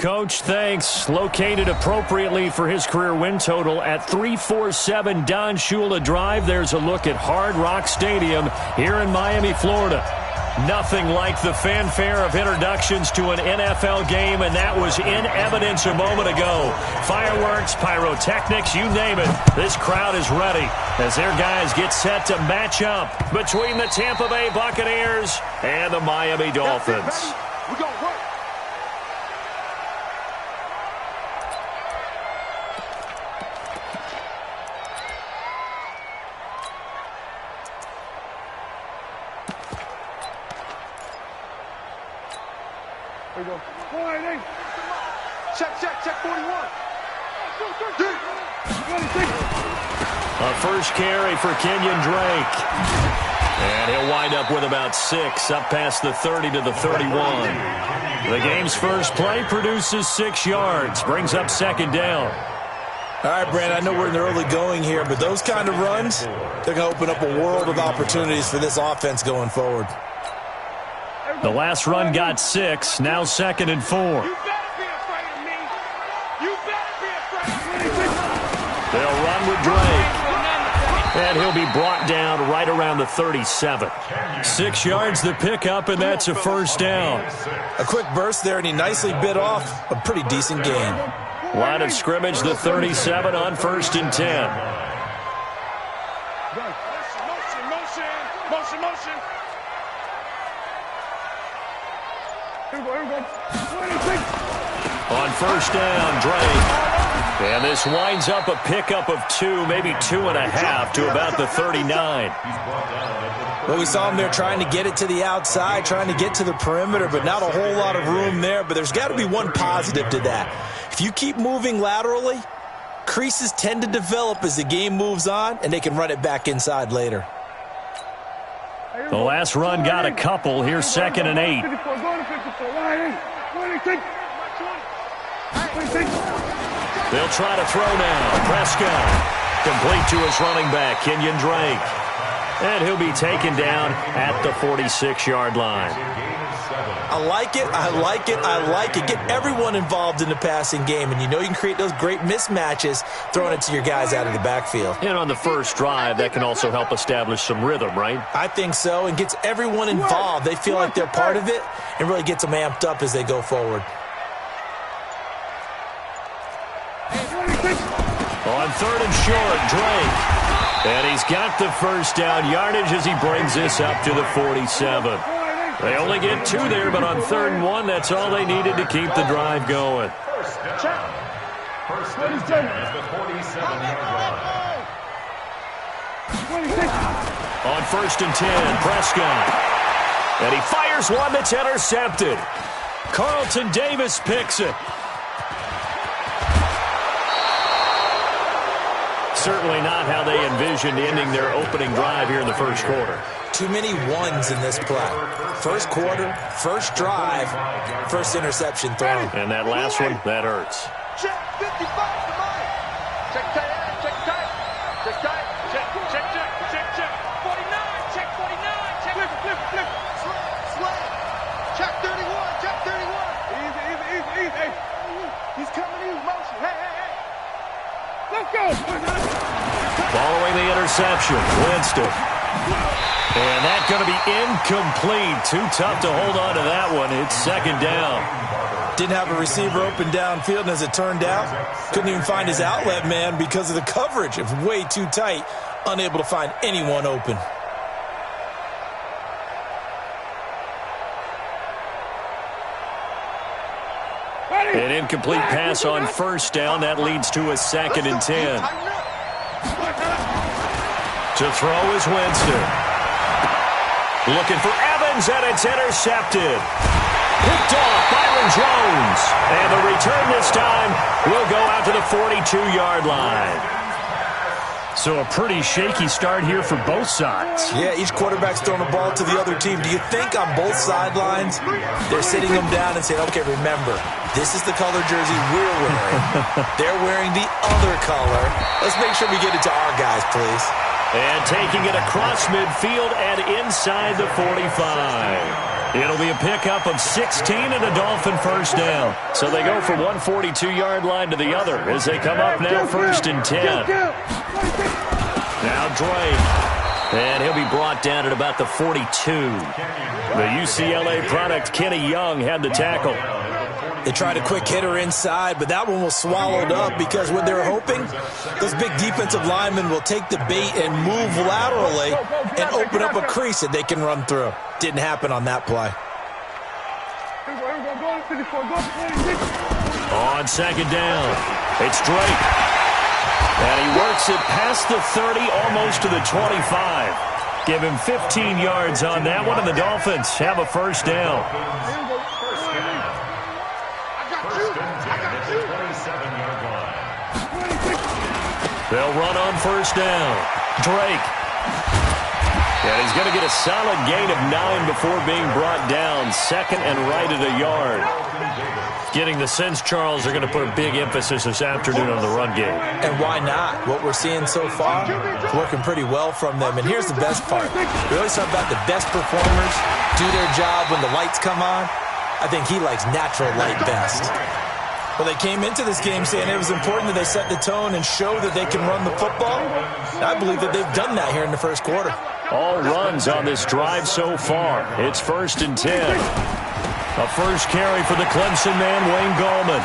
Coach. Thanks. Located appropriately for his career win total at 347 Don Shula Drive. There's a look at Hard Rock Stadium here in Miami, Florida. Nothing like the fanfare of introductions to an NFL game, and that was in evidence a moment ago. Fireworks, pyrotechnics, you name it. This crowd is ready as their guys get set to match up between the Tampa Bay Buccaneers and the Miami Dolphins. We're going to work. There you go. 180. Check 41. A first carry for Kenyon Drake. And he'll wind up with about 6, up past the 30 to the 31. The game's first play produces 6 yards, brings up second down. All right, Brandon, I know we're in the early going here, but those kind of runs, they're going to open up a world of opportunities for this offense going forward. The last run got 6, now 2nd and 4. You better be afraid of me. You better be afraid of me. They'll run with Drake. And he'll be brought down right around the 37. 6 yards the pickup, and that's a first down. A quick burst there, and he nicely bit off a pretty decent gain. Line of scrimmage, the 37 on 1st and 10. Motion. Here we go. On 1st down, Drake. And this winds up a pickup of 2, maybe 2.5 to about the 39. Well, we saw him there trying to get it to the outside, trying to get to the perimeter, but not a whole lot of room there. But there's got to be one positive to that. If you keep moving laterally, creases tend to develop as the game moves on, and they can run it back inside later. The last run got a couple. Here's 2nd and 8. They'll try to throw now. Prescott complete to his running back, Kenyon Drake. And he'll be taken down at the 46-yard line. I like it. Get everyone involved in the passing game, and you know you can create those great mismatches throwing it to your guys out of the backfield. And on the first drive, that can also help establish some rhythm, right? I think so, and gets everyone involved. They feel like they're part of it and really gets them amped up as they go forward. On 3rd and short, Drake. And he's got the first down yardage as he brings this up to the 47. They only get 2 there, but on 3rd and 1, that's all they needed to keep the drive going. First and 10 at the 47-yard line. On 1st and 10, Prescott. And he fires one that's intercepted. Carlton Davis picks it. Certainly not how they envisioned ending their opening drive here in the first quarter. Too many ones in this play. First quarter, first drive, first interception thrown. And that last one, that hurts. Check 55 to mine. Check tight. 49. Check 49. Flip. Slide. Check 31. Easy. Hey. He's coming in motion. Hey. Let's go. Following the interception, Winston. And that's going to be incomplete. Too tough to hold on to that one. It's 2nd down. Didn't have a receiver open downfield, and as it turned out, couldn't even find his outlet man because of the coverage. It was way too tight, unable to find anyone open. An incomplete pass on 1st down. That leads to a 2nd and 10. To throw is Winston. Looking for Evans, and it's intercepted. Picked off Byron Jones. And the return this time will go out to the 42-yard line. So a pretty shaky start here for both sides. Yeah, each quarterback's throwing the ball to the other team. Do you think on both sidelines they're sitting them down and saying, okay, remember, this is the color jersey we're wearing. They're wearing the other color. Let's make sure we get it to our guys, please. And taking it across midfield and inside the 45. It'll be a pickup of 16 and a Dolphin first down. So they go from one 42-yard line to the other as they come up now 1st and 10. Now Drake. And he'll be brought down at about the 42. The UCLA product, Kenny Young, had the tackle. They tried a quick hitter inside, but that one was swallowed up because what they're hoping, those big defensive linemen will take the bait and move laterally and open up a crease that they can run through. Didn't happen on that play. On 2nd down, it's Drake. And he works it past the 30, almost to the 25. Give him 15 yards on that one, and the Dolphins have a first down. They'll run on 1st down. Drake. And he's going to get a solid gain of 9 before being brought down. 2nd and right at a yard. Getting the sense, Charles, they're going to put a big emphasis this afternoon on the run game. And why not? What we're seeing so far is working pretty well from them. And here's the best part. We always talk about the best performers do their job when the lights come on. I think he likes natural light best. Well, they came into this game saying it was important that they set the tone and show that they can run the football. And I believe that they've done that here in the first quarter. All runs on this drive so far. It's 1st and 10. A first carry for the Clemson man, Wayne Gallman.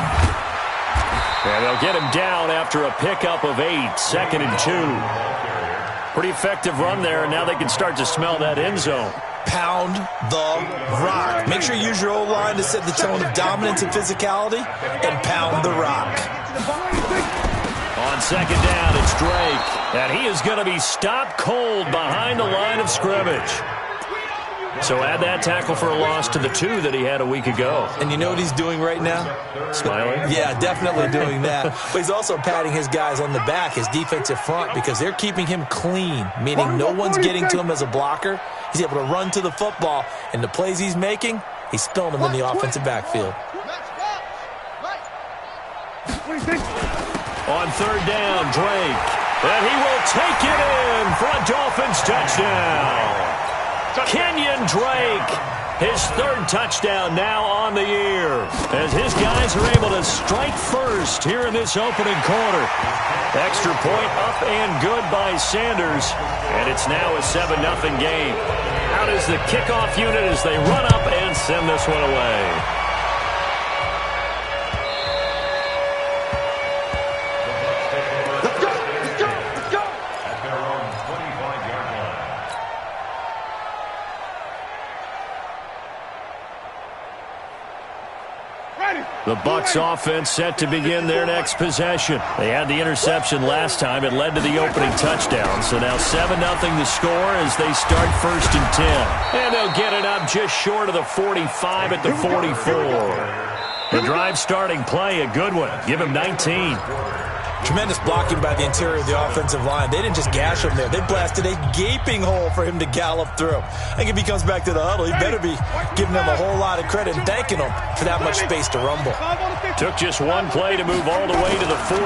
And they'll get him down after a pickup of 8, 2nd and 2. Pretty effective run there, and now they can start to smell that end zone. Pound the rock. Make sure you use your O-line to set the tone of dominance and physicality, and pound the rock. On 2nd down, it's Drake, and he is going to be stopped cold behind the line of scrimmage. So add that tackle for a loss to the 2 that he had a week ago. And you know what he's doing right now? Smiling? Yeah, definitely doing that. But he's also patting his guys on the back, his defensive front, because they're keeping him clean, meaning no one's getting to him as a blocker. He's able to run to the football, and the plays he's making, he's spilling them in the offensive backfield. On 3rd down, Drake. And he will take it in for a Dolphins touchdown. Kenyon Drake, his 3rd touchdown now on the year, as his guys are able to strike first here in this opening quarter. Extra point up and good by Sanders, and it's now a 7-0 game. Out is the kickoff unit as they run up and send this one away. The Bucs offense set to begin their next possession. They had the interception last time. It led to the opening touchdown. So now 7-0 the score as they start 1st and 10. And they'll get it up just short of the 45 at the 44. The drive starting play, a good one. Give him 19. Tremendous blocking by the interior of the offensive line. They didn't just gash him there. They blasted a gaping hole for him to gallop through. I think if he comes back to the huddle, he better be giving them a whole lot of credit and thanking them for that much space to rumble. Took just one play to move all the way to the 44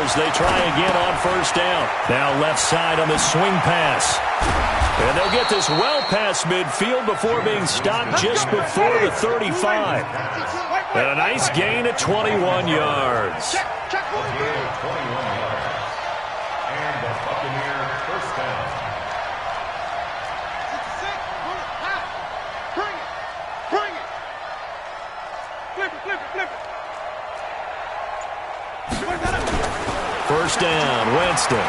as they try again on 1st down. Now left side on the swing pass. And they'll get this well past midfield before being stopped just before the 35. And a nice gain at 21 yards. And the Buccaneer first down. Bring it. Flip it. First down, Winston.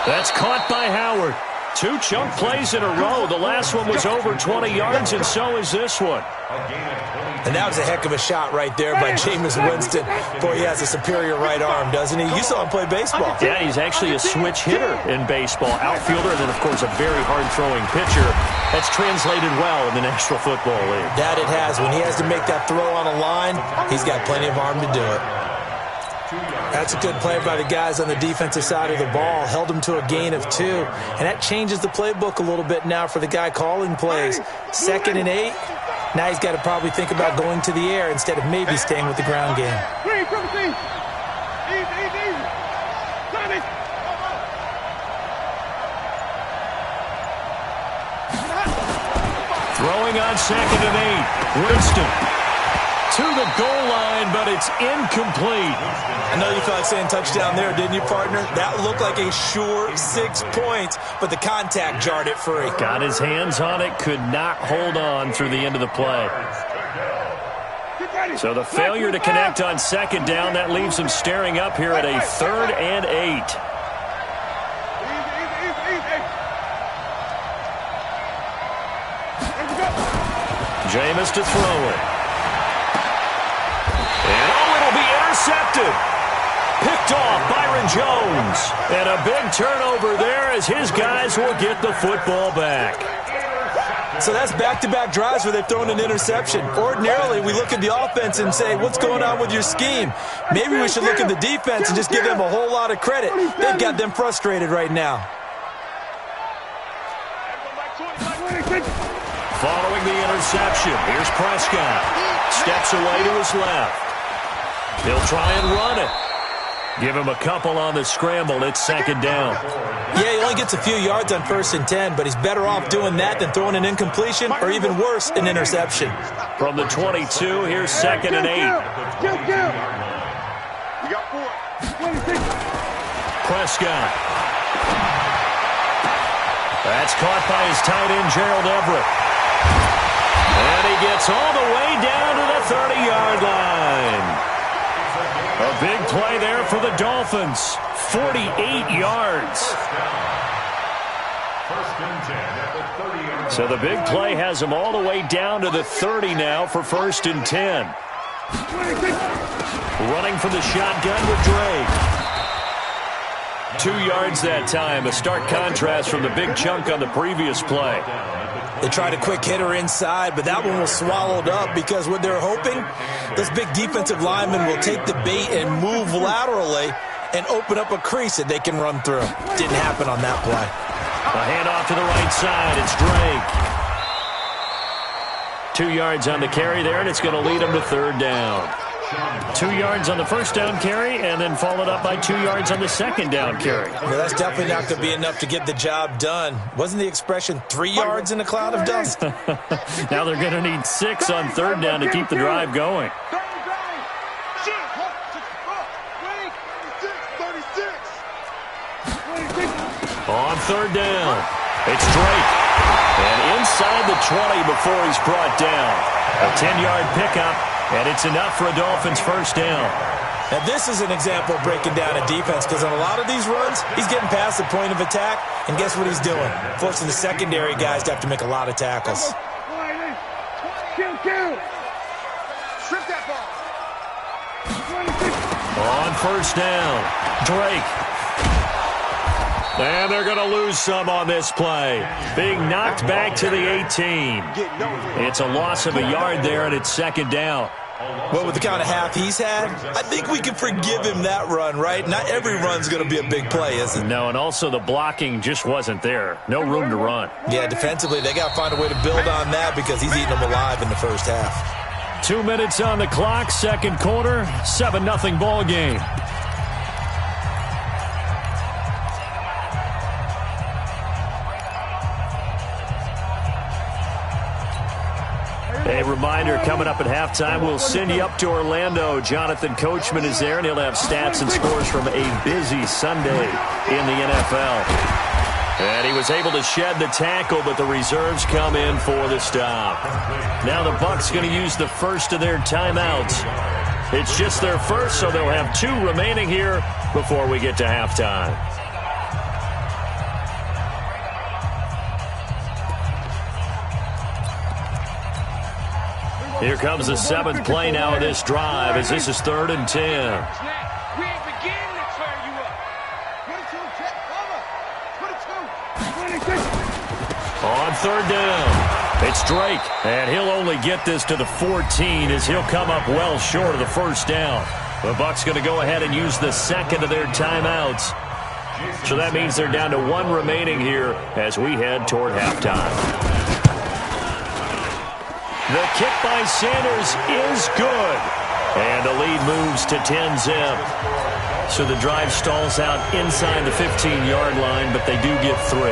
That's caught by Howard. 2 chunk plays in a row. The last one was over 20 yards, and so is this one. And that was a heck of a shot right there by Jameis Winston. Boy, he has a superior right arm, doesn't he? You saw him play baseball. Yeah, he's actually a switch hitter in baseball. Outfielder, and then, of course, a very hard-throwing pitcher. That's translated well in the National Football League. That it has. When he has to make that throw on a line, he's got plenty of arm to do it. That's a good play by the guys on the defensive side of the ball. Held him to a gain of 2. And that changes the playbook a little bit now for the guy calling plays. 2nd and 8. Now he's got to probably think about going to the air instead of maybe staying with the ground game. Throwing on 2nd and 8. Winston to the goal line, but it's incomplete. I know you felt like saying touchdown there, didn't you, partner? That looked like a sure 6 points, but the contact jarred it free. Got his hands on it, could not hold on through the end of the play. So the failure to connect on 2nd down, that leaves him staring up here at a 3rd and 8. Jameis to throw it. And it'll be intercepted. Picked off Byron Jones. And a big turnover there as his guys will get the football back. So that's back-to-back drives where they've thrown an interception. Ordinarily, we look at the offense and say, what's going on with your scheme? Maybe we should look at the defense and just give them a whole lot of credit. They've got them frustrated right now. Following the interception, here's Prescott. Steps away to his left. He'll try and run it. Give him a couple on the scramble. It's 2nd down. Yeah, he only gets a few yards on 1st and 10, but he's better off doing that than throwing an incompletion or even worse, an interception. From the 22, here's 2nd and 8. Prescott. That's caught by his tight end, Gerald Everett. And he gets all the way down to the 30-yard line. A big play there for the Dolphins. 48 yards. So the big play has him all the way down to the 30 now for 1st and 10. Running from the shotgun with Drake. 2 yards that time. A stark contrast from the big chunk on the previous play. They tried a quick hitter inside, but that one was swallowed up because what they're hoping, those big defensive linemen will take the bait and move laterally and open up a crease that they can run through. Didn't happen on that play. A handoff to the right side. It's Drake. 2 yards on the carry there, and it's going to lead him to 3rd down. 2 yards on the 1st down carry, and then followed up by 2 yards on the 2nd down carry. Well, that's definitely not going to be enough to get the job done. Wasn't the expression 3 yards in a cloud of dust? Now they're going to need 6 on 3rd down to keep the drive going. On 3rd down, it's Drake. And inside the 20 before he's brought down. A 10-yard pickup. And it's enough for a Dolphins 1st down. Now, this is an example of breaking down a defense because on a lot of these runs, he's getting past the point of attack, and guess what he's doing? Forcing the secondary guys to have to make a lot of tackles. On 1st down, Drake. And they're going to lose some on this play. Being knocked back to the 18. It's a loss of a yard there, and it's 2nd down. Well, with the kind of half he's had, I think we can forgive him that run, right? Not every run's going to be a big play, is it? No, and also the blocking just wasn't there. No room to run. Yeah, defensively, they got to find a way to build on that because he's eating them alive in the 1st half. 2 minutes on the clock, 2nd quarter, 7-0 ball game. A reminder, coming up at halftime, we'll send you up to Orlando. Jonathan Coachman is there, and he'll have stats and scores from a busy Sunday in the NFL. And he was able to shed the tackle, but the reserves come in for the stop. Now the Bucs going to use the first of their timeouts. It's just their first, so they'll have 2 remaining here before we get to halftime. Here comes the 7th play now of this drive as this is 3rd and 10. We ain't beginning to tear you up. 22, On 3rd down, it's Drake, and he'll only get this to the 14 as he'll come up well short of the 1st down. The Bucs going to go ahead and use the 2nd of their timeouts. So that means they're down to 1 remaining here as we head toward halftime. The kick by Sanders is good. And the lead moves to 10-zip. So the drive stalls out inside the 15-yard line, but they do get 3.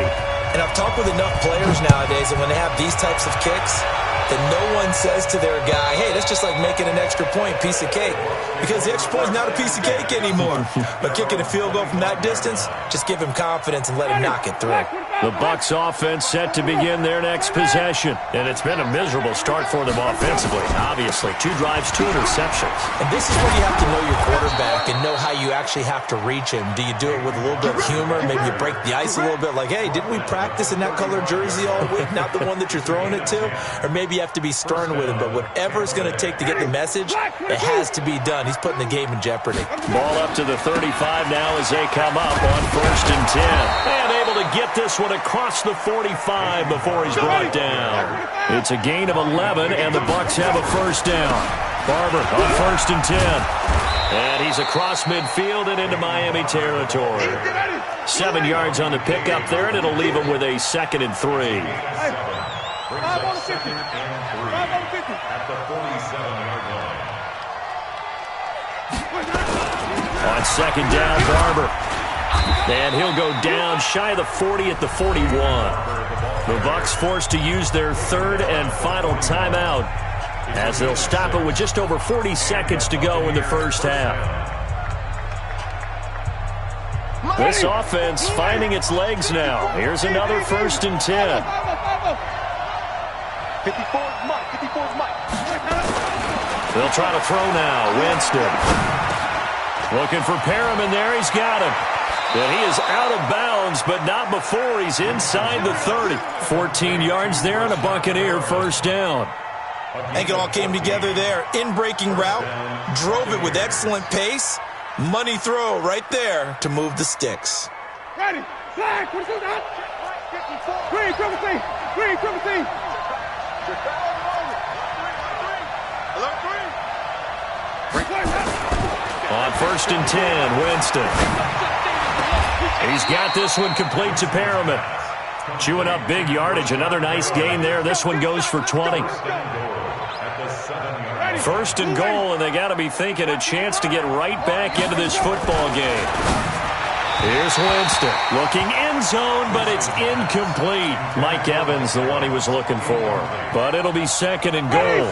And I've talked with enough players nowadays, and when they have these types of kicks, that no one says to their guy, hey, that's just like making an extra point, piece of cake. Because the extra point is not a piece of cake anymore. But kicking a field goal from that distance, just give him confidence and let him knock it through. The Bucs offense set to begin their next possession. And it's been a miserable start for them offensively, obviously. 2 drives, 2 interceptions. And this is where you have to know your quarterback and know how you actually have to reach him. Do you do it with a little bit of humor? Maybe you break the ice a little bit like, hey, didn't we practice in that color jersey all week, not the one that you're throwing it to? Or maybe you have to be stern with him. But whatever it's going to take to get the message, it has to be done. He's putting the game in jeopardy. Ball up to the 35 now as they come up on 1st and 10. And able to get this one across the 45 before he's brought down. It's a gain of 11, and the Bucs have a first down. Barber on 1st and 10. And he's across midfield and into Miami territory. 7 yards on the pickup there, and it'll leave him with a 2nd and 3. 5 on the 50. 5 on the 50. At the 47-yard line. On 2nd down, Barber. And he'll go down shy of the 40 at the 41. The Bucs forced to use their 3rd and final timeout as they'll stop it with just over 40 seconds to go in the first half. This offense finding its legs now. Here's another 1st and 10. 54's Mike. 54's Mike. They'll try to throw now. Winston. Looking for Perriman there. He's got him. And he is out of bounds, but not before he's inside the 30. 14 yards there and a Buccaneer first down. I think it all came together there. In-breaking route, drove it with excellent pace. Money throw right there to move the sticks. Ready. Flag. What is that? Green, triple C. Green, triple C. Alert, green. On 1st and 10, Winston. He's got this one complete to Perriman. Chewing up big yardage. Another nice gain there. This one goes for 20. 1st and goal, and they got to be thinking a chance to get right back into this football game. Here's Winston. Looking end zone, but it's incomplete. Mike Evans, the one he was looking for. But it'll be 2nd and goal.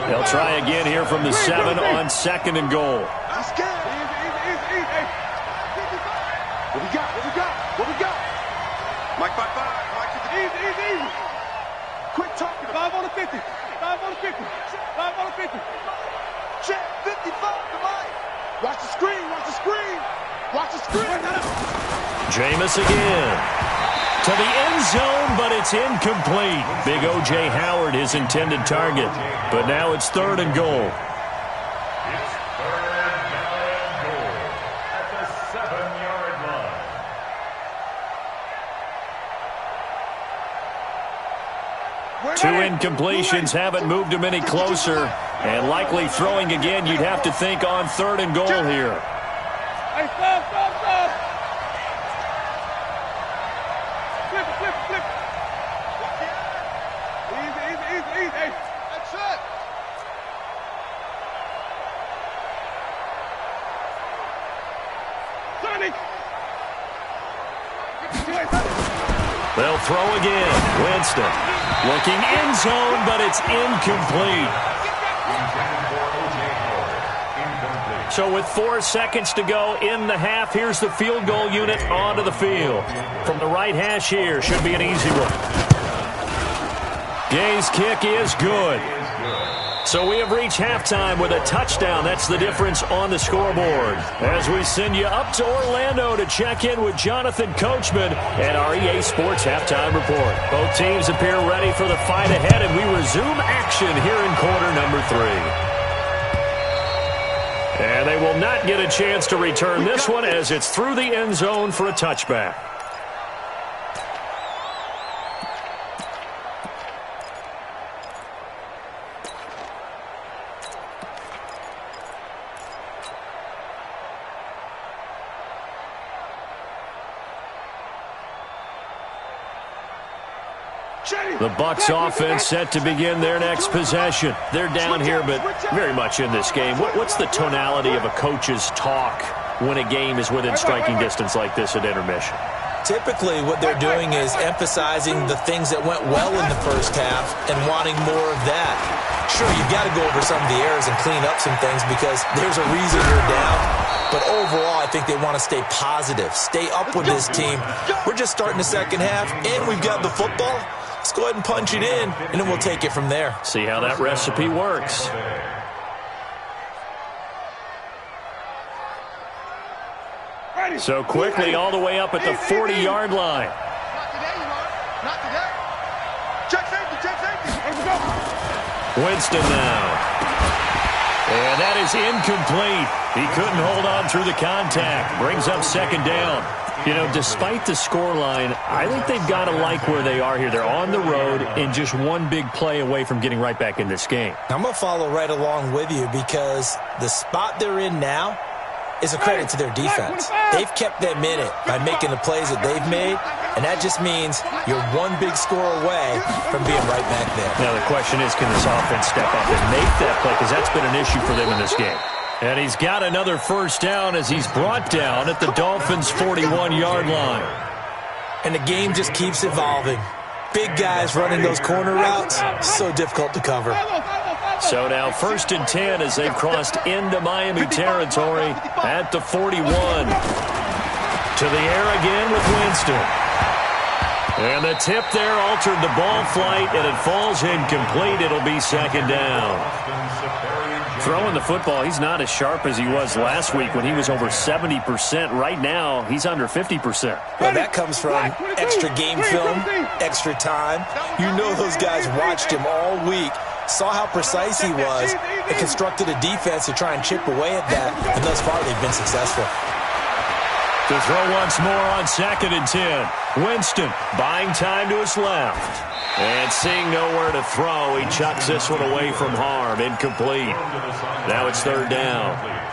They'll try again here from the 7 on 2nd and goal. What we got? What we got? What we got? Mike 5-5. Mike, easy. Quick talking. 5 on the 50. 5 on the 50. 5 on the 50. Check 55 to Mike. Watch the screen. Watch the screen. Watch the screen. Jameis again. To the end zone, but it's incomplete. Big O.J. Howard, his intended target. But now it's 3rd and goal. It's 3rd down and goal at the 7-yard line. 2 incompletions haven't moved him any closer. And likely throwing again, you'd have to think on 3rd and goal here. Hey, stop. Flip it. Easy. Hey, that's it. Sonny. They'll throw again. Winston looking end zone, but it's incomplete. So with 4 seconds to go in the half, here's the field goal unit onto the field. From the right hash here, should be an easy one. Gay's kick is good. So we have reached halftime with a touchdown. That's the difference on the scoreboard. As we send you up to Orlando to check in with Jonathan Coachman and our EA Sports Halftime Report. Both teams appear ready for the fight ahead, and we resume action here in quarter number 3. And they will not get a chance to return this one as it's through the end zone for a touchback. The Bucs offense set to begin their next possession. They're down here, but very much in this game. What's the tonality of a coach's talk when a game is within striking distance like this at intermission? Typically, what they're doing is emphasizing the things that went well in the first half and wanting more of that. Sure, you've got to go over some of the errors and clean up some things because there's a reason you're down. But overall, I think they want to stay positive, stay up with this team. We're just starting the second half, and we've got the football. Let's go ahead and punch it in, and then we'll take it from there. See how that recipe works. So quickly all the way up at the 40-yard line. Not today, you are. Not today. Check safety, check safety. Here we go. Winston now. And that is incomplete. He couldn't hold on through the contact. Brings up second down. You know, despite the scoreline, I think they've got to like where they are here. They're on the road and just one big play away from getting right back in this game. I'm going to follow right along with you because the spot they're in now is a credit to their defense. They've kept them in it by making the plays that they've made, and that just means you're one big score away from being right back there. Now the question is, can this offense step up and make that play? Because that's been an issue for them in this game. And he's got another first down as he's brought down at the Dolphins' 41-yard line. And the game just keeps evolving. Big guys running those corner routes, so difficult to cover. So now 1st and 10 as they've crossed into Miami territory at the 41. To the air again with Winston. And the tip there altered the ball flight, and it falls incomplete. It'll be second down. Throwing the football, he's not as sharp as he was last week when he was over 70%. Right now, he's under 50%. Well, that comes from extra game film, extra time. You know those guys watched him all week, saw how precise he was, and constructed a defense to try and chip away at that, and thus far they've been successful. To throw once more on 2nd and 10. Winston buying time to his left. And seeing nowhere to throw, he chucks this one away from harm. Incomplete. Now it's 3rd down.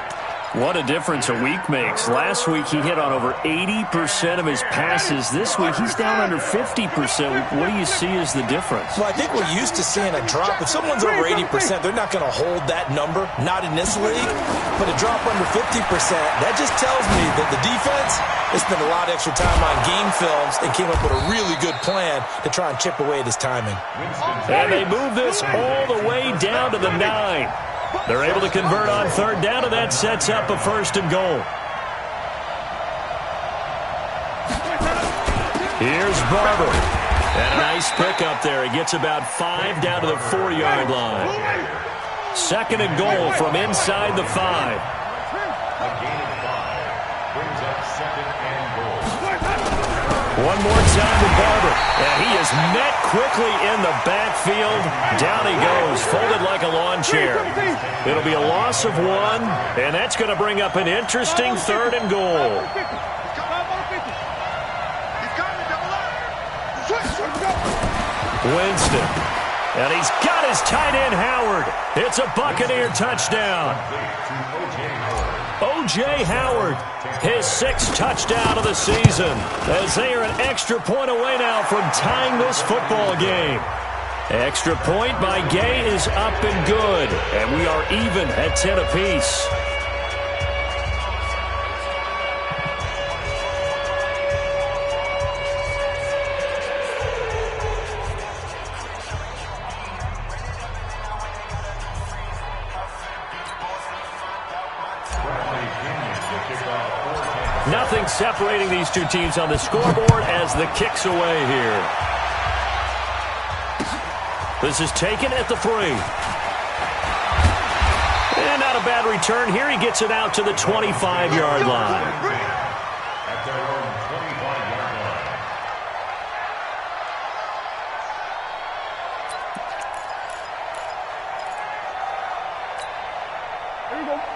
What a difference a week makes. Last week he hit on over 80% of his passes. This week he's down under 50%. What do you see as the difference? Well, I think we're used to seeing a drop. If someone's over 80%, they're not going to hold that number, not in this league. But a drop under 50%, that just tells me that the defense has spent a lot of extra time on game films and came up with a really good plan to try and chip away at his timing. And they move this all the way down to the 9. They're able to convert on 3rd down, and that sets up a 1st and goal. Here's Barber. And a nice pickup there. He gets about 5 down to the 4-yard line. 2nd and goal from inside the 5. A gain of 5 brings up 2nd and goal. One more time to Barber. And he is met quickly in the backfield. Down he goes, folded like a lawn chair. It'll be a loss of 1, and that's going to bring up an interesting 3rd and goal. Winston. And he's got his tight end, Howard. It's a Buccaneer touchdown. O.J. Howard, his 6th touchdown of the season, as they are an extra point away now from tying this football game. Extra point by Gay is up and good, and we are even at 10 apiece. Nothing separating these two teams on the scoreboard as the kick's away here. This is taken at the 3. And not a bad return here. He gets it out to the 25-yard line. At their own 25-yard line.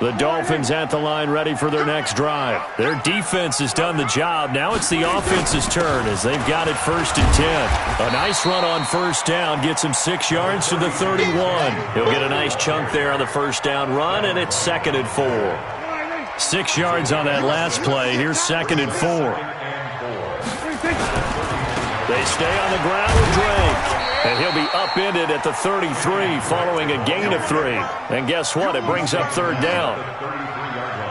The Dolphins at the line ready for their next drive. Their defense has done the job. Now it's the offense's turn as they've got it 1st and 10. A nice run on 1st down gets him 6 yards to the 31. He'll get a nice chunk there on the 1st down run, and it's 2nd and 4. 6 yards on that last play. Here's 2nd and 4. They stay on the ground with Drake. And he'll be upended at the 33 following a gain of 3. And guess what? It brings up 3rd down.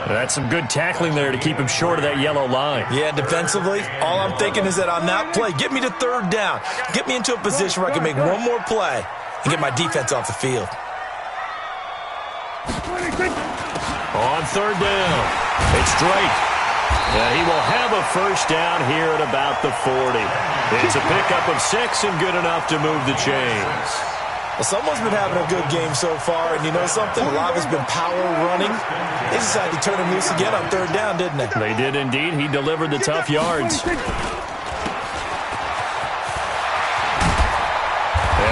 That's some good tackling there to keep him short of that yellow line. Yeah, defensively, all I'm thinking is that on that play, get me to third down. Get me into a position where I can make one more play and get my defense off the field. On third down, it's Drake. And he will have a first down here at about the 40. It's a pickup of 6 and good enough to move the chains. Well, someone's been having a good game so far, and you know something? A lot has been power running. They decided to turn him loose again on third down, didn't they? They did indeed. He delivered the tough yards. And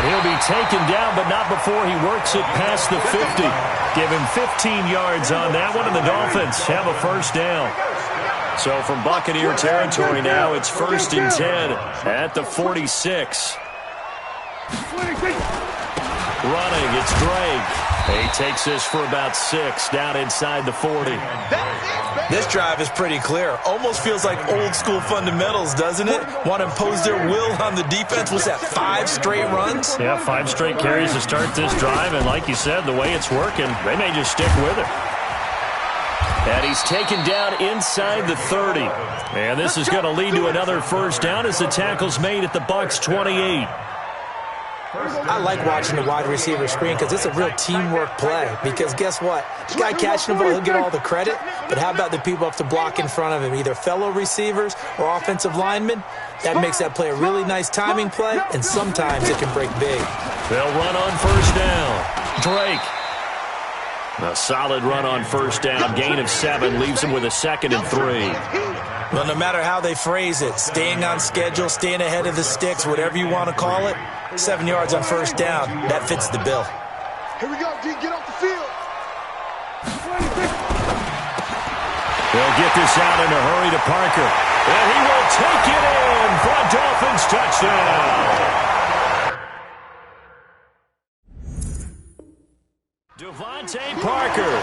he'll be taken down, but not before he works it past the 50. Give him 15 yards on that one, and the Dolphins have a first down. So from Buccaneer territory now, it's 1st and 10 at the 46. Running, it's Drake. He takes this for about 6 down inside the 40. This drive is pretty clear. Almost feels like old school fundamentals, doesn't it? Want to impose their will on the defense. What's that, 5 straight runs? Yeah, 5 straight carries to start this drive. And like you said, the way it's working, they may just stick with it. And he's taken down inside the 30. And this is going to lead to another first down as the tackle's made at the Bucs 28. I like watching the wide receiver screen because it's a real teamwork play. Because guess what? The guy catching the ball, he'll get all the credit. But how about the people up to block in front of him, either fellow receivers or offensive linemen? That makes that play a really nice timing play, and sometimes it can break big. They'll run on first down. Drake. A solid run on first down. Gain of 7 leaves him with a 2nd and 3. Well, no matter how they phrase it, staying on schedule, staying ahead of the sticks, whatever you want to call it, 7 yards on first down, that fits the bill. Here we go, D. Get off the field. They'll get this out in a hurry to Parker. And he will take it in for a Dolphins touchdown. Devontae Parker,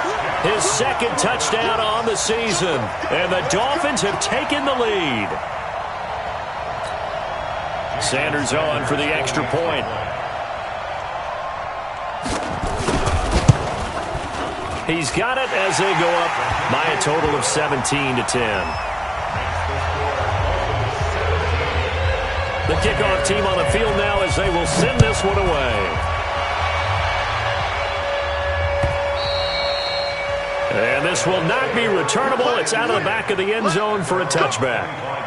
his 2nd touchdown on the season. And the Dolphins have taken the lead. Sanders on for the extra point. He's got it as they go up by a total of 17 to 10. The kickoff team on the field now as they will send this one away. And this will not be returnable. It's out of the back of the end zone for a touchback.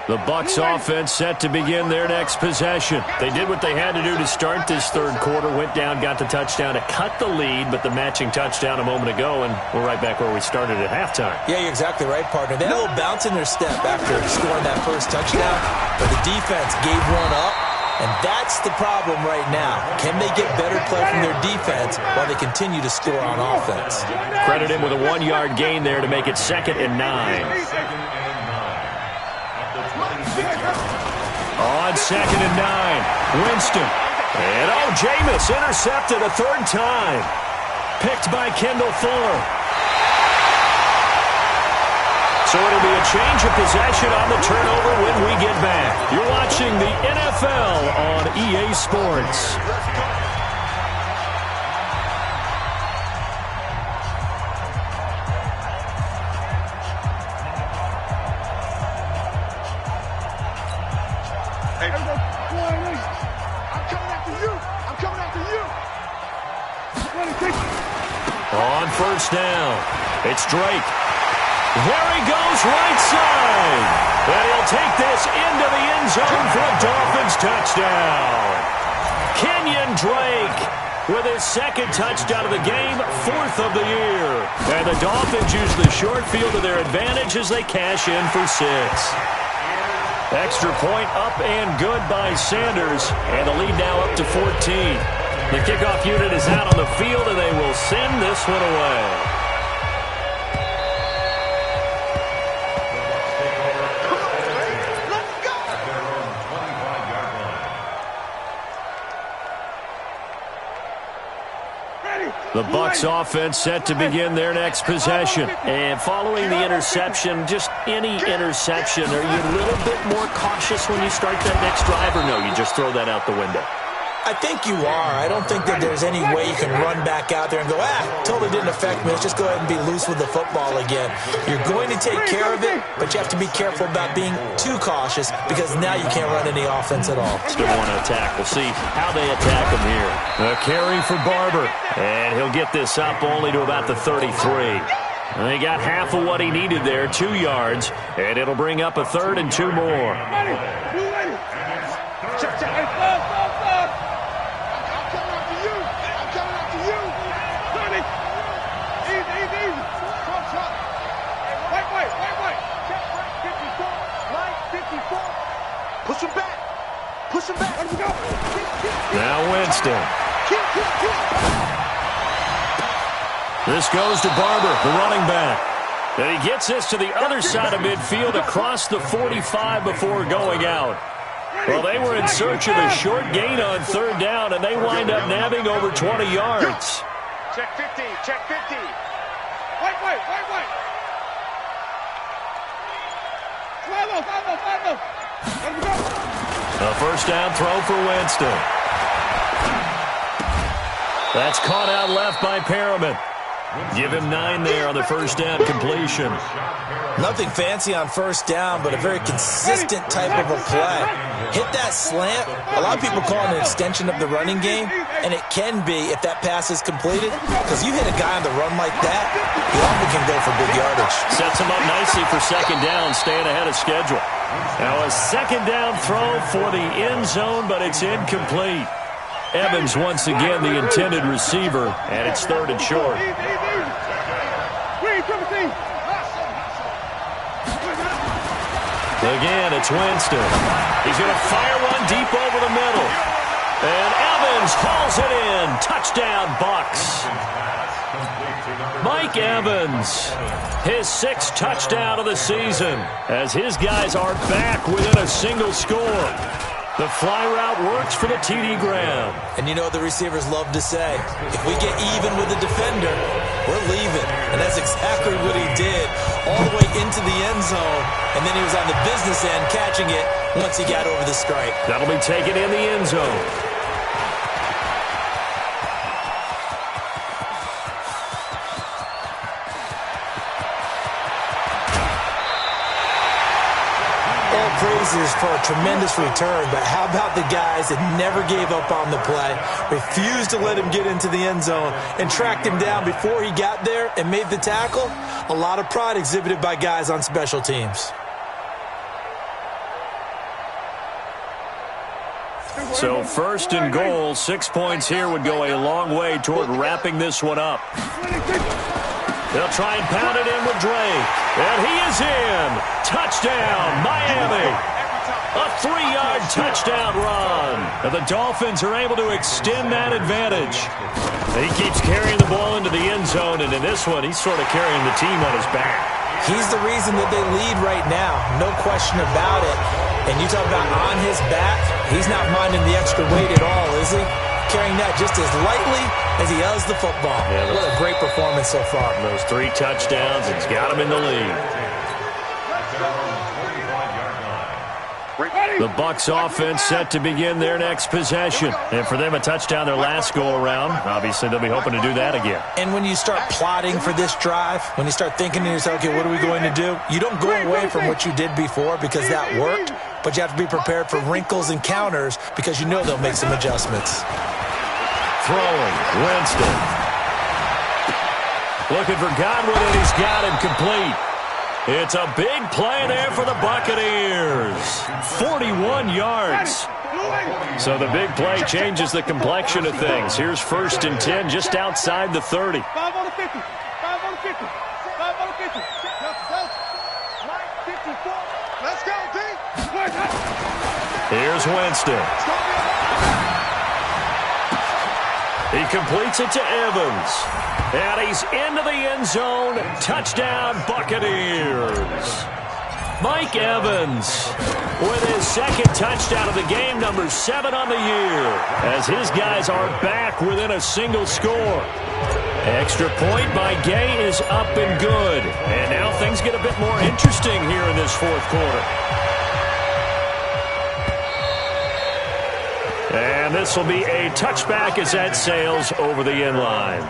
The Bucs offense set to begin their next possession. They did what they had to do to start this third quarter. Went down, got the touchdown to cut the lead, but the matching touchdown a moment ago, and we're right back where we started at halftime. Yeah, you're exactly right, partner. They had a little bounce in their step after scoring that first touchdown, but the defense gave one up, and that's the problem right now. Can they get better play from their defense while they continue to score on offense? Credit him with a 1-yard gain there to make it 2nd and 9. On 2nd and 9, Winston. And Jameis intercepted a 3rd time. Picked by Kendall Fuller. So it'll be a change of possession on the turnover when we get back. You're watching the NFL on EA Sports. On first down, it's Drake. There he goes, right side. And he'll take this into the end zone for a Dolphins touchdown. Kenyon Drake with his 2nd touchdown of the game, 4th of the year. And the Dolphins use the short field to their advantage as they cash in for 6. Extra point up and good by Sanders. And the lead now up to 14. The kickoff unit is out on the field, and they will send this one away. The Bucs offense set to begin their next possession. And following the interception, just any interception, are you a little bit more cautious when you start that next drive, or no, you just throw that out the window? I think you are. I don't think that there's any way you can run back out there and go, totally didn't affect me. Let's just go ahead and be loose with the football again. You're going to take care of it, but you have to be careful about being too cautious because now you can't run any offense at all. Still want to attack. We'll see how they attack him here. A carry for Barber, and he'll get this up only to about the 33. He got half of what he needed there, 2 yards, and it'll bring up a 3rd and 2 more. Push him back. Push him back. Let him go. Now Winston. This goes to Barber, the running back. And he gets this to the other side of midfield across the 45 before going out. Well, they were in search of a short gain on 3rd down, and they wind up nabbing over 20 yards. Check 50. Check 50. Wait. A first down throw for Winston. That's caught out left by Perriman. Give him 9 there on the first down completion. Nothing fancy on first down, but a very consistent type of a play. Hit that slant. A lot of people call it an extension of the running game, and it can be if that pass is completed, because you hit a guy on the run like that, he often can go for big yardage. Sets him up nicely for 2nd down, staying ahead of schedule. Now a 2nd down throw for the end zone, but it's incomplete. Evans once again the intended receiver, and it's 3rd and short. Again, it's Winston. He's going to fire one deep over the middle. And Evans hauls it in. Touchdown, Bucs. Mike Evans, his 6th touchdown of the season, as his guys are back within a single score. The fly route works for the TD Graham. And you know what the receivers love to say? If we get even with the defender, we're leaving. And that's exactly what he did all the way into the end zone. And then he was on the business end catching it once he got over the stripe. That'll be taken in the end zone. Praises for a tremendous return, but how about the guys that never gave up on the play, refused to let him get into the end zone, and tracked him down before he got there and made the tackle? A lot of pride exhibited by guys on special teams. So 1st and goal, 6 points here would go a long way toward wrapping this one up. They'll try and pound it in with Drake. And he is in. Touchdown, Miami. A 3-yard touchdown run. And the Dolphins are able to extend that advantage. He keeps carrying the ball into the end zone, and in this one, he's sort of carrying the team on his back. He's the reason that they lead right now. No question about it. And you talk about on his back, he's not minding the extra weight at all, is he? Carrying that just as lightly as he does the football. Yeah, what a great performance so far. Those 3 touchdowns, it's got him in the lead. The Bucs offense set to begin their next possession. And for them, a touchdown their last go-around. Obviously, they'll be hoping to do that again. And when you start plotting for this drive, when you start thinking to yourself, okay, what are we going to do? You don't go away from what you did before because that worked, but you have to be prepared for wrinkles and counters because you know they'll make some adjustments. Throwing, Winston. Looking for Godwin, and he's got him complete. It's a big play there for the Buccaneers. 41 yards. So the big play changes the complexion of things. Here's 1st and 10 just outside the 30. 5 on the 50. 5 on the 50. 5 on the 50. Mike 54. Let's go, D. Here's Winston. He completes it to Evans. And he's into the end zone. Touchdown, Buccaneers. Mike Evans with his second touchdown of the game, number 7 on the year, as his guys are back within a single score. Extra point by Gay is up and good. And now things get a bit more interesting here in this fourth quarter. And this will be a touchback as that sails over the end line.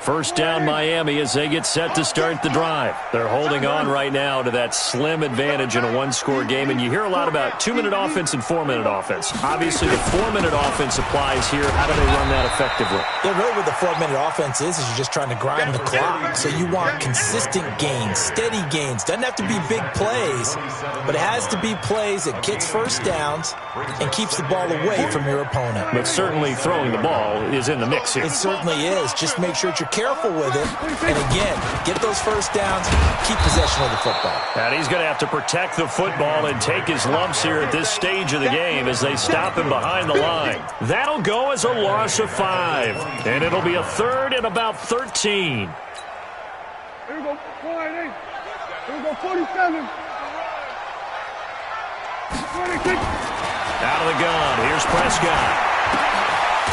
First down, Miami, as they get set to start the drive. They're holding on right now to that slim advantage in a one-score game, and you hear a lot about 2-minute offense and 4-minute offense. Obviously, the 4-minute offense applies here. How do they run that effectively? Yeah, really what the 4-minute offense is you're just trying to grind the clock. So you want consistent gains, steady gains. Doesn't have to be big plays, but it has to be plays that gets first downs and keeps the ball away from your opponent. But certainly throwing the ball is in the mix here. It certainly is. Just make sure that you're careful with it. And again, get those first downs, keep possession of the football. And he's going to have to protect the football and take his lumps here at this stage of the game as they stop him behind the line. That'll go as a loss of 5. And it'll be a third and about 13. Here we go, 48. Here we go, 47. 26. Out of the gun. Here's Prescott.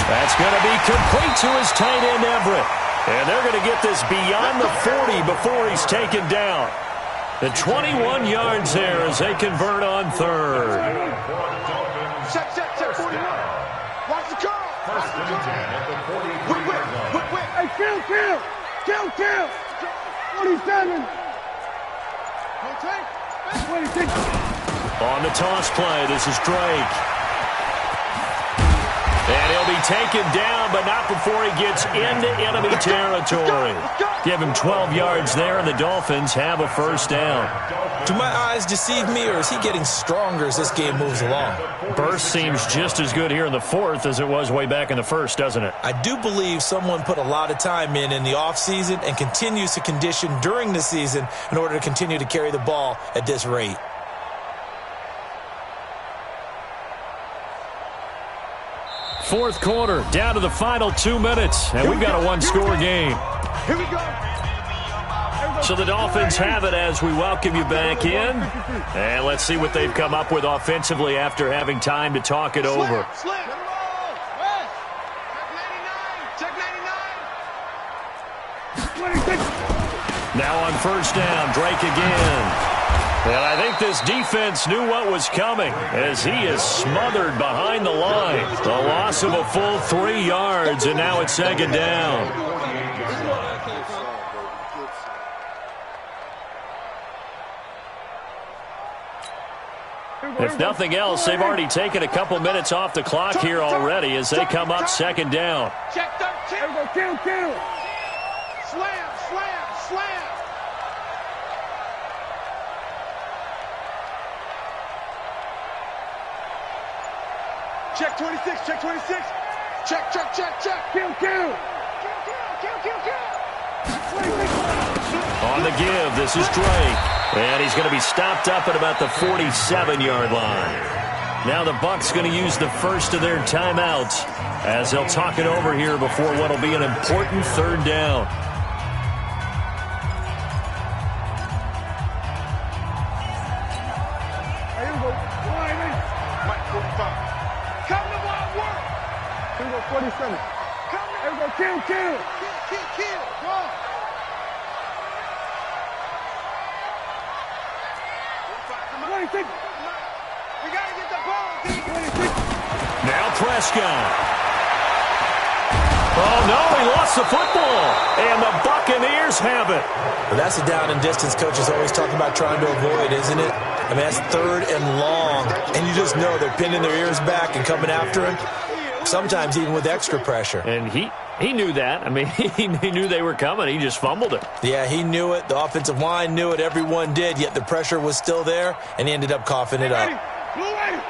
That's going to be complete to his tight end, Everett. And they're going to get this beyond the 40 before he's taken down. The 21 yards there as they convert on third. Check, 41. Watch the curl. Watch the curl. Wait. Hey, kill. 47. 26. On the toss play, this is Drake. And he'll be taken down, but not before he gets into enemy territory. Give him 12 yards there, and the Dolphins have a first down. Do my eyes deceive me, or is he getting stronger as this game moves along? Burst seems just as good here in the fourth as it was way back in the first, doesn't it? I do believe someone put a lot of time in the offseason and continues to condition during the season in order to continue to carry the ball at this rate. Fourth quarter, down to the final 2 minutes, and we've got a one-score game. Here we go. So the Dolphins have it as we welcome you back in. And let's see what they've come up with offensively after having time to talk it over. Slam. Check 99. 26. Now on first down, Drake again. And I think this defense knew what was coming as he is smothered behind the line. The loss of a full 3 yards, and now it's second down. If nothing else, they've already taken a couple minutes off the clock here already as they come up second down. Check 13. Kill. Slam. Check 26. Check. Kill. On the give, this is Drake. And he's going to be stopped up at about the 47-yard line. Now the Bucs going to use the first of their timeouts as they'll talk it over here before what will be an important third down. Here we go. 45. Come to wild work. Here we go, 47. Here we go, kill. Go on. 26. We got to get the ball, D. 26. Now Prescott. Oh, no, he lost the football. And the Buccaneers have it. Well, that's a down and distance coaches always talking about trying to avoid, isn't it? I mean, that's third and long. And you just know they're pinning their ears back and coming after him. Sometimes even with extra pressure. And he knew that. I mean, he knew they were coming. He just fumbled it. Yeah, he knew it. The offensive line knew it. Everyone did. Yet the pressure was still there, and he ended up coughing it up. Blue 80.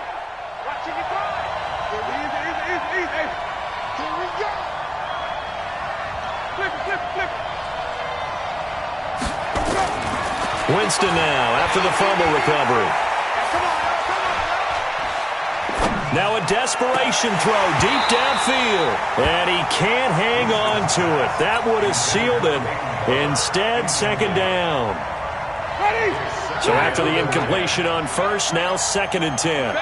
Winston now after the fumble recovery. Now a desperation throw deep downfield. And he can't hang on to it. That would have sealed it. Instead, second down. So after the incompletion on first, now 2nd and 10.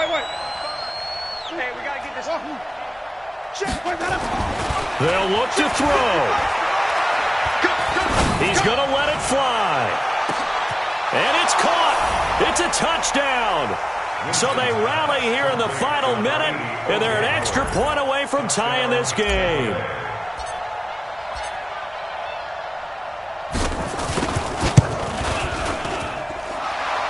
Wait. Hey, we got to get this off. They'll look to throw. He's going to let it fly. And it's caught. It's a touchdown. So they rally here in the final minute, and they're an extra point away from tying this game.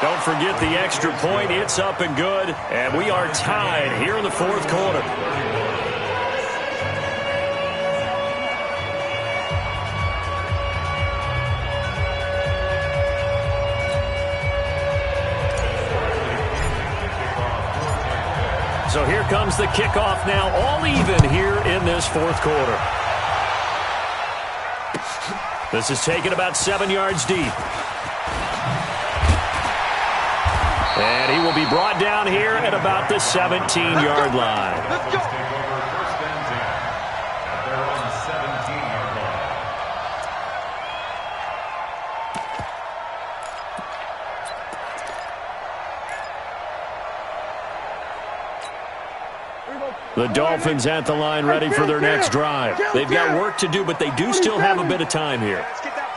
Don't forget the extra point. It's up and good, and we are tied here in the 4th quarter. So here comes the kickoff now, all even here in this 4th quarter. This is taken about 7 yards deep. And he will be brought down here at about the 17-yard line. Let's go. The Dolphins at the line ready for their next drive. They've got work to do, but they do still have a bit of time here.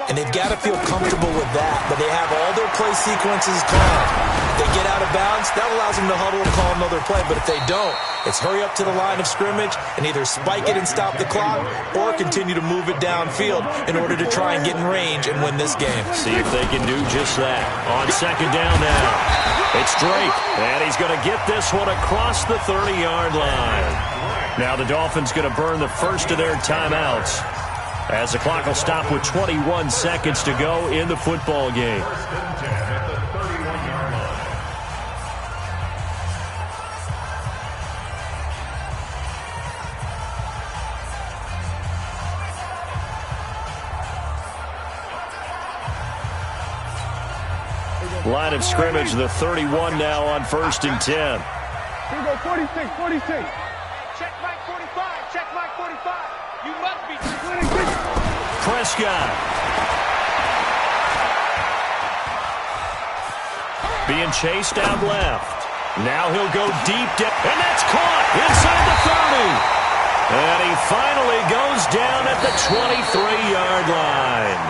And they've got to feel comfortable with that, but they have all their play sequences called. If they get out of bounds, that allows them to huddle and call another play. But if they don't, it's hurry up to the line of scrimmage and either spike it and stop the clock or continue to move it downfield in order to try and get in range and win this game. See if they can do just that. On 2nd down now, it's Drake, and he's going to get this one across the 30-yard line. Now the Dolphins going to burn the first of their timeouts, as the clock will stop with 21 seconds to go in the football game. Line of scrimmage, the 31 now on 1st and 10. Here we go, 46. Check Mike 45. Check Mike 45. You must be. Prescott. Being chased out left. Now he'll go deep, and that's caught inside the 30. And he finally goes down at the 23-yard line.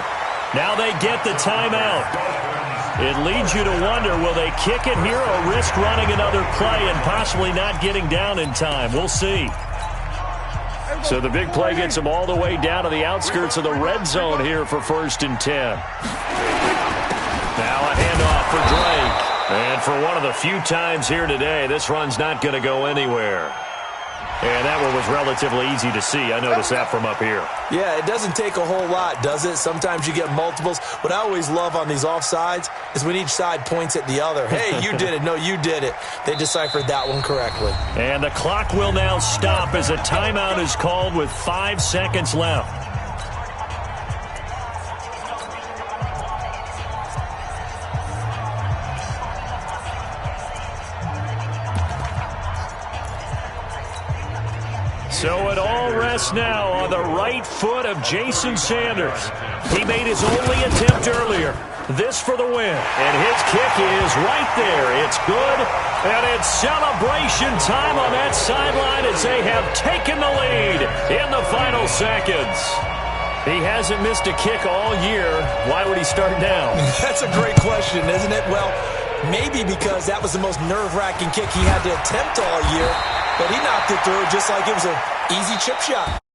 Now they get the timeout. It leads you to wonder, will they kick it here or risk running another play and possibly not getting down in time? We'll see. So the big play gets them all the way down to the outskirts of the red zone here for 1st and 10. Now a handoff for Drake. And for one of the few times here today, this run's not going to go anywhere. And that one was relatively easy to see. I noticed that from up here. Yeah, it doesn't take a whole lot, does it? Sometimes you get multiples. What I always love on these offsides is when each side points at the other. Hey, you did it. No, you did it. They deciphered that one correctly. And the clock will now stop as a timeout is called with 5 seconds left. So it all rests now on the right foot of Jason Sanders. He made his only attempt earlier. This for the win. And his kick is right there. It's good. And it's celebration time on that sideline as they have taken the lead in the final seconds. He hasn't missed a kick all year. Why would he start now? That's a great question, isn't it? Well, maybe because that was the most nerve-wracking kick he had to attempt all year. But he knocked it through just like it was an easy chip shot.